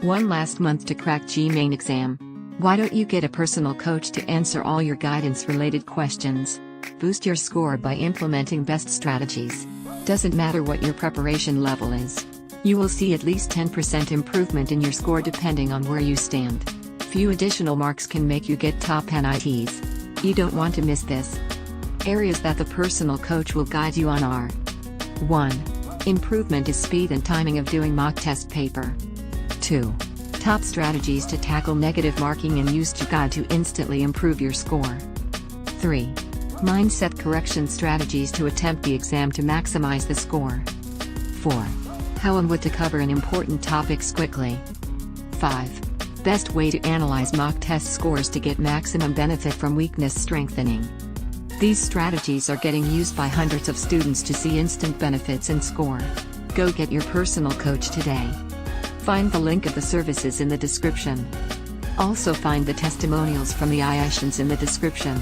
One last month to crack JEE Main exam. Why don't you get a personal coach to answer all your guidance-related questions? Boost your score by implementing best strategies. Doesn't matter what your preparation level is. You will see at least 10% improvement in your score depending on where you stand. Few additional marks can make you get top NITs. You don't want to miss this. Areas that the personal coach will guide you on are: 1. Improvement is speed and timing of doing mock test paper. 2. Top strategies to tackle negative marking and use to guide to instantly improve your score. 3. Mindset correction strategies to attempt the exam to maximize the score. 4. How and what to cover in important topics quickly. 5. Best way to analyze mock test scores to get maximum benefit from weakness strengthening. These strategies are getting used by hundreds of students to see instant benefits in score. Go get your personal coach today. Find the link of the services in the description. Also find the testimonials from the IITs in the description.